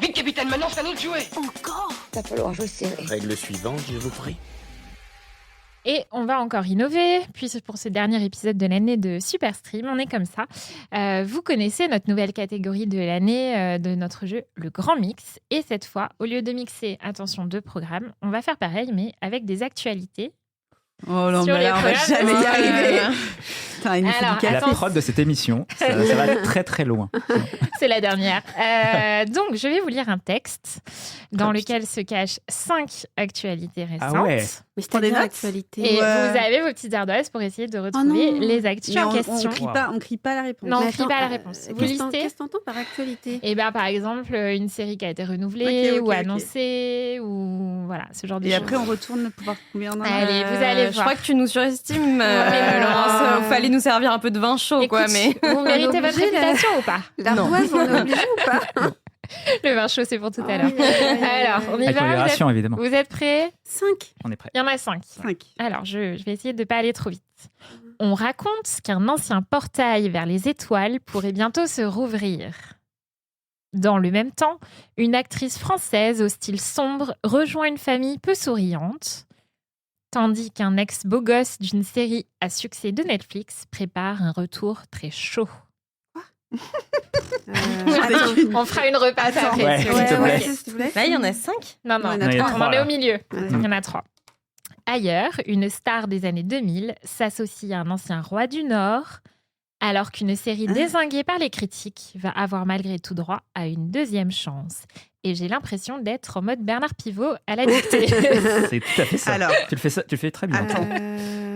Vite, capitaine, maintenant c'est à nous de jouer. Encore ? Va falloir jouer serré. Règle suivante, je vous prie. Et on va encore innover, puisque pour ce dernier épisode de l'année de Superstream, on est comme ça. Vous connaissez notre nouvelle catégorie de l'année de notre jeu, le Grand Mix. Et cette fois, au lieu de mixer, attention, 2 programmes, on va faire pareil, mais avec des actualités. Oh non, Sur mais les là, on va programmes. jamais y arriver. Putain, il nous faut Alors, du café. La prod de cette émission, ça va aller très très loin. C'est la dernière. Donc, je vais vous lire un texte dans lequel se cachent 5 actualités récentes. Ah ouais. Mais Prends des c'est-à-dire notes. l'actualité. Et Ouais. vous avez vos petites ardoises pour essayer de retrouver non. les actus Mais en on question. crie pas la réponse. Non, on Mais crie attends, pas la réponse. Vous Qu'est-ce listez. que t'entends par actualité ? Et bien, par exemple, une série qui a été renouvelée Ok, ou ok. annoncée, ou voilà, ce genre de Et choses. après, on retourne pour voir combien on en a. Allez, vous allez Je voir. crois que tu nous surestimes, Ouais. Laurence. Fallait nous servir un peu de vin chaud, quoi. Écoute, Mais vous méritez On est votre obligé, là. réputation ou pas? L'ardoise, on est obligé ou pas ? Le vin chaud, c'est pour tout à Ah l'heure. oui, oui, oui, Alors, on y Avec va. modération, évidemment. Vous êtes prêts? 5. On est prêt. Il y en a 5. 5. Alors, je vais essayer de ne pas aller trop vite. On raconte qu'un ancien portail vers les étoiles pourrait bientôt se rouvrir. Dans le même temps, une actrice française au style sombre rejoint une famille peu souriante, tandis qu'un ex-beau gosse d'une série à succès de Netflix prépare un retour très chaud. Attends. On fera une repasse Attends. après. Ouais, si vous s'il te voulez. plaît. s'il te plaît. là, il y en a 5. Non, non, Il y en a trois, on en est là. au milieu. Ouais. Il y en a 3. Ailleurs, une star des années 2000 s'associe à un ancien roi du Nord, alors qu'une série dézinguée par les critiques va avoir malgré tout droit à une deuxième chance. Et j'ai l'impression d'être en mode Bernard Pivot à la dictée. C'est tout à fait ça. Alors. Tu le fais très bien. Attends.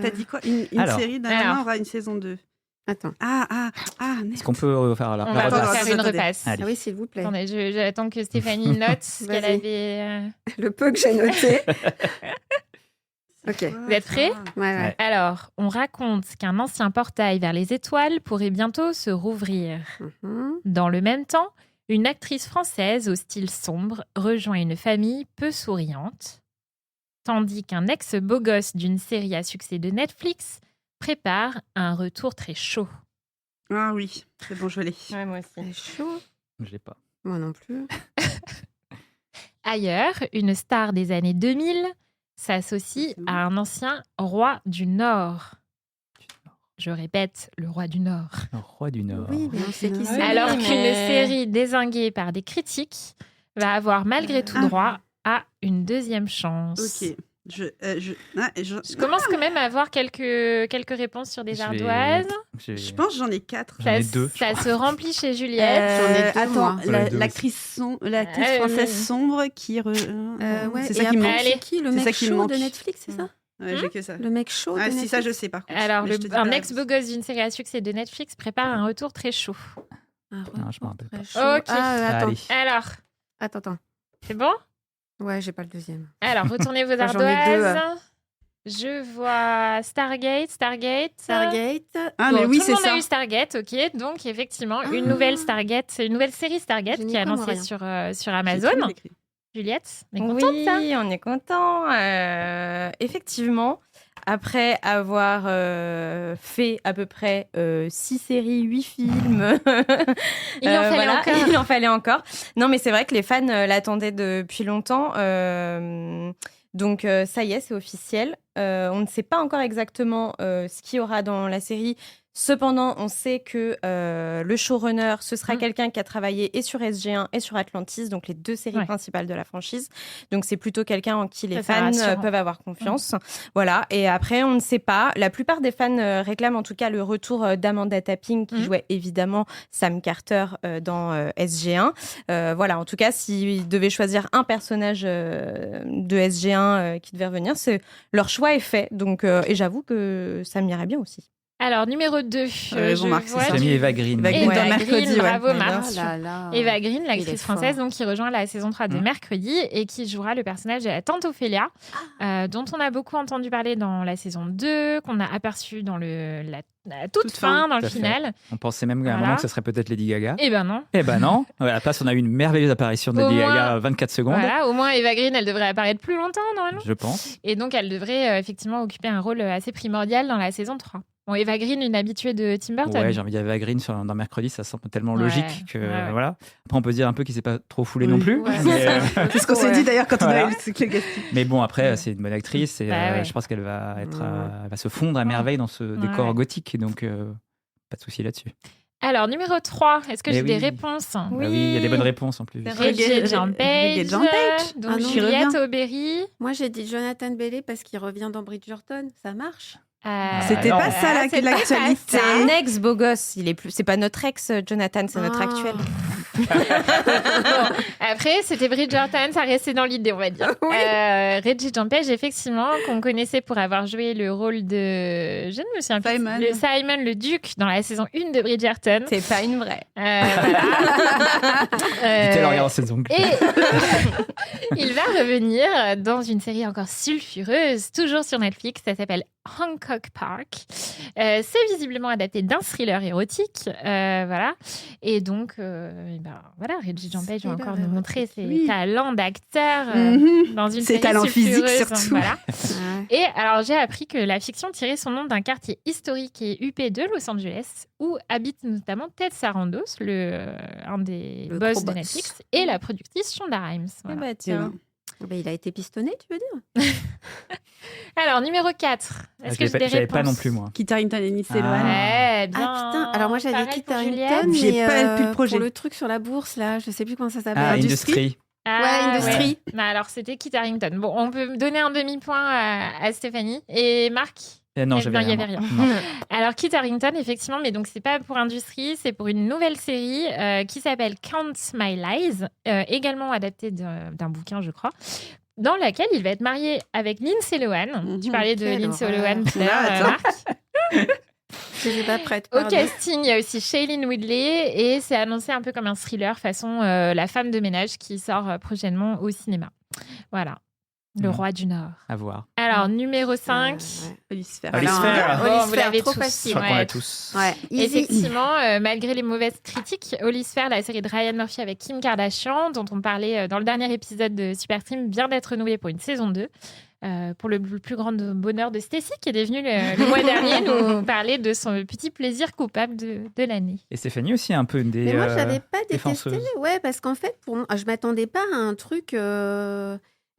T'as dit quoi Une Alors. série d'un Alors. an aura une saison 2. Attends. Merde. Est-ce qu'on peut faire la On va Attends, faire une attendez. repasse. Allez. Ah oui, s'il vous plaît. Attendez, j'attends que Stéphanie note ce qu'elle Vas-y. avait. Le peu que j'ai noté. Ok. Vous êtes prêts ? Ouais, ouais. Alors, on raconte qu'un ancien portail vers les étoiles pourrait bientôt se rouvrir. Mhm. Dans le même temps, une actrice française au style sombre rejoint une famille peu souriante, tandis qu'un ex-beau gosse d'une série à succès de Netflix prépare un retour très chaud. Ah oui, c'est bon, je l'ai. Ouais, moi aussi. C'est chaud. Je l'ai pas. Moi non plus. Ailleurs, une star des années 2000 s'associe à un ancien roi du Nord. Je répète, le roi du Nord. Le roi du Nord. Oui, mais on sait qui Oui, c'est. Alors mais- qu'une série dézinguée par des critiques va avoir malgré tout droit à une deuxième chance. Ok. Je commence quand même à avoir quelques réponses sur des Je vais- ardoises. Je pense que j'en ai 4. J'en ai 2. Ça se remplit chez Juliette. J'en ai deux, attends, moi. J'en ai deux l'actrice Euh, française sombre qui... ouais, c'est et ça qui me après, manque. Allez. c'est qui le C'est ça mec qui me chaud manque. de Netflix, c'est ça ? Ouais, j'ai que ça. Le mec chaud de Ah Netflix. si, ça je sais par contre. Alors, Mais je te dis un pas- ex-beau gosse d'une série à succès de Netflix prépare un retour très chaud. Un Non, je me rappelle très pas. chaud. Ok. Attends. Allez. Alors, Attends. c'est bon? Ouais, j'ai pas le deuxième. Alors, retournez vos Moi, j'en ai deux. ardoises. Je vois Stargate. Stargate. Ah Bon, mais oui, tout c'est le monde ça. a eu Stargate, ok. Donc, effectivement, une nouvelle Stargate, une nouvelle série Stargate Je n'y qui est connais annoncée rien. sur J'ai Amazon. tout écrit. Juliette, on est contente Oui, de ça? on est content. Effectivement, après avoir fait à peu près 6 séries, 8 films, Il en fallait encore. il en fallait encore. Non, mais c'est vrai que les fans l'attendaient depuis longtemps. Donc ça y est, c'est officiel. On ne sait pas encore exactement ce qu'il y aura dans la série. Cependant, on sait que le showrunner, ce sera quelqu'un qui a travaillé et sur SG1 et sur Atlantis, donc les 2 séries Ouais. principales de la franchise. Donc c'est plutôt quelqu'un en qui les Ça, c'est fans rassurant. peuvent avoir confiance. Voilà. Et après, on ne sait pas. La plupart des fans réclament en tout cas le retour d'Amanda Tapping, qui jouait évidemment Sam Carter dans SG1. Voilà. En tout cas, s'ils devaient choisir un personnage de SG1 qui devait revenir, leur choix est fait. Donc, et j'avoue que ça m'irait bien aussi. Alors, numéro 2. raison, Marc, c'est ça. J'ai mis Eva Green. Eva Green Eva dans Green, Mercredi, ouais. bravo Marc. Oh là là. Eva Green, Il l'actrice est fort. française, donc, qui rejoint la saison 3 de Mercredi et qui jouera le personnage de la tante Ophélia, dont on a beaucoup entendu parler dans la saison 2, qu'on a aperçu dans la toute fin, dans Tout le à fait. final. On pensait même à un Voilà. moment que ce serait peut-être Lady Gaga. Eh ben non. Eh ben non. À la place, on a eu une merveilleuse apparition de Au Lady moins- Gaga 24 secondes. Voilà, au moins Eva Green, elle devrait apparaître plus longtemps normalement. Je pense. Et donc, elle devrait effectivement occuper un rôle assez primordial dans la saison 3. Bon, Eva Green, une habituée de Tim Burton. Ouais, j'ai envie d'Eva Green dans Mercredi, ça semble tellement logique que voilà. Après, on peut se dire un peu qu'il s'est pas trop foulé non plus. Ouais, c'est ce qu'on s'est dit d'ailleurs quand on Voilà. a eu le casting. Mais bon, après, c'est une bonne actrice et ouais. je pense qu'elle va être, elle va se fondre à merveille dans ce décor gothique, donc pas de souci là-dessus. Alors, numéro 3, est-ce que Mais j'ai des oui. réponses? Bah oui, il y a des bonnes réponses en plus. Reggae Jump Page. Donc Ah non, Juliette Aubéry. Moi, j'ai dit Jonathan Bailey parce qu'il revient dans Bridgerton. Ça marche? C'était non. pas ça c'est pas l'actualité. C'est un ex beau gosse. C'est pas notre ex, Jonathan, c'est notre Ah. actuel. Après, c'était Bridgerton, ça restait dans l'idée, on va dire. Reggie Jampage, effectivement, qu'on connaissait pour avoir joué le rôle de... Je ne me souviens plus. Simon le Duc dans la saison 1 de Bridgerton. C'est pas une vraie. Voilà. Évitez le regard dans ses ongles. Et il va revenir dans une série encore sulfureuse, toujours sur Netflix, ça s'appelle Hancock Park. C'est visiblement adapté d'un thriller érotique, voilà. Et donc, voilà, Reggie Jampage va encore nous montrer ses talents d'acteur dans une Ses série talents sulfureuse, physiques surtout. Voilà. Et alors, j'ai appris que la fiction tirait son nom d'un quartier historique et huppé de Los Angeles, où habite notamment Ted Sarandos, un des Le boss gros de boss. Netflix, et la productrice Shonda Rhimes. Voilà. Bah, tiens. Il a été pistonné, tu veux dire? Alors, numéro 4. Est-ce que j'ai des J'avais réponses? pas non plus, moi. Kit Harington et Lindsay Lohan. Ouais, bien. Ah putain, alors moi j'avais Pareil Kit pour Harington, Juliette. J'ai pas pu le projet. pour le truc sur la bourse là, je sais plus comment ça s'appelle. Industrie. Ouais, Industrie. Ouais. Bah, alors, c'était Kit Harington. Bon, on peut donner un demi-point à Stéphanie. Et Marc? Non, j'avais il n'y avait rien. rien. Non. Alors, Kit Harington, effectivement, mais donc c'est pas pour Industrie, c'est pour une nouvelle série qui s'appelle Count My Lies, également adaptée d'un bouquin, je crois, dans laquelle il va être marié avec Lindsay Lohan. Tu parlais de Quelle Lindsay horreur. Lohan tout à l'heure, Attends. Marc. Je n'étais pas prête. Au pardon. casting, il y a aussi Shailene Woodley et c'est annoncé un peu comme un thriller façon La femme de ménage qui sort prochainement au cinéma. Voilà. Le roi du Nord. À voir. Alors, numéro 5. Alice Fair. Alice Fair. Bon, vous l'avez trop tous. facile. Je crois qu'on Ouais. l'a tous. Ouais, easy. Effectivement, malgré les mauvaises critiques, Alice Fair, la série de Ryan Murphy avec Kim Kardashian, dont on parlait dans le dernier épisode de Super Team, vient d'être renouvelée pour une saison 2. Pour le plus grand bonheur de Stacy, qui est venue le mois dernier nous parler de son petit plaisir coupable de l'année. Et Stéphanie aussi, un peu une des. Mais moi, je l'avais pas détesté. défenseuse. Ouais, parce qu'en fait, pour moi, je m'attendais pas à un truc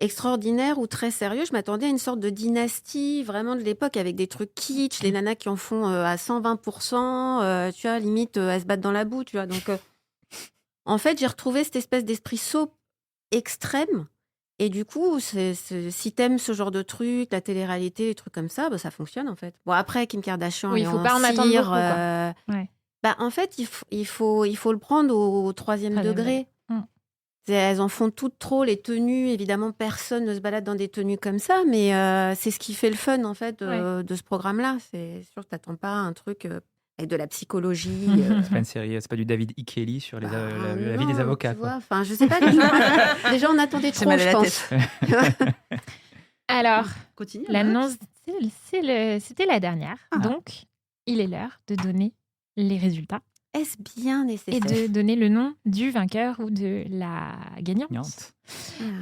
extraordinaire ou très sérieux. Je m'attendais à une sorte de dynastie vraiment de l'époque avec des trucs kitsch, les nanas qui en font à 120%, tu vois, limite, elles se battent dans la boue, tu vois. Donc, en fait, j'ai retrouvé cette espèce d'esprit soap extrême. Et du coup, si t'aimes ce genre de truc, la télé-réalité, les trucs comme ça, bah, ça fonctionne en fait. Bon, après, Kim Kardashian, Oui, il elle faut est pas en attendre cire, beaucoup, quoi. Ouais. Bah, en fait, il faut le prendre au troisième degré. Elles en font toutes trop, les tenues. Évidemment, personne ne se balade dans des tenues comme ça, mais c'est ce qui fait le fun en fait de ce programme-là. C'est sûr que t'attends pas un truc avec de la psychologie. C'est pas une série, c'est pas du David E. Kelly sur la vie des avocats. Tu vois, enfin, je sais pas. Déjà, on attendait trop, mal à je la pense. Alors, Continue. l'annonce, c'était la dernière. Donc, il est l'heure de donner les résultats Est-ce bien et nécessaire? de donner le nom du vainqueur ou de la gagnante.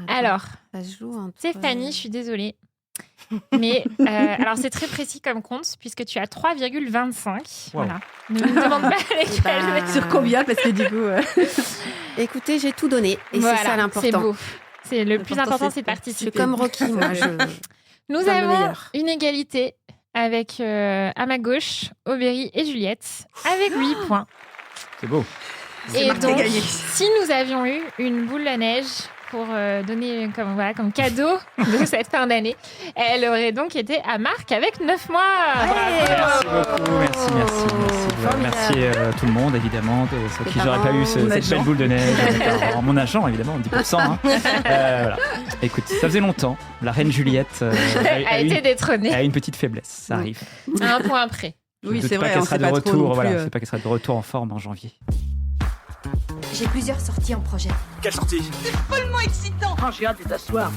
Alors, ça se joue entre... Stéphanie, je suis désolée. Mais alors, c'est très précis comme compte, puisque tu as 3,25. Voilà. Ne me demande pas lesquels. Sur combien? Parce que du coup. Écoutez, j'ai tout donné. Et Voilà, c'est ça l'important. C'est beau. C'est le plus important, c'est de Je participer. suis comme Rocky, moi. Nous Dans le avons meilleur. une égalité avec, à ma gauche, Aubéry et Juliette, avec 8 points. C'est beau. Et Marc qui a donc, gagné. si nous avions eu une boule à neige pour donner comme cadeau de cette fin d'année, elle aurait donc été à Marc avec 9 mois. Merci beaucoup, merci tout le monde, évidemment, sans qui j'aurais pas eu cette belle boule de neige, en mon agent, évidemment, 10%. Hein. Voilà. Écoute, ça faisait longtemps, la reine Juliette a été détrônée. a une petite faiblesse, ça arrive. À un point près. Oui, Je c'est doute pas vrai. qu'elle On sera sait de pas trop retour, non voilà, plus, je sais pas qu'elle sera de retour en forme en janvier. J'ai plusieurs sorties en projet. Quelle sortie? Tellement excitant. J'ai hâte de t'asseoir.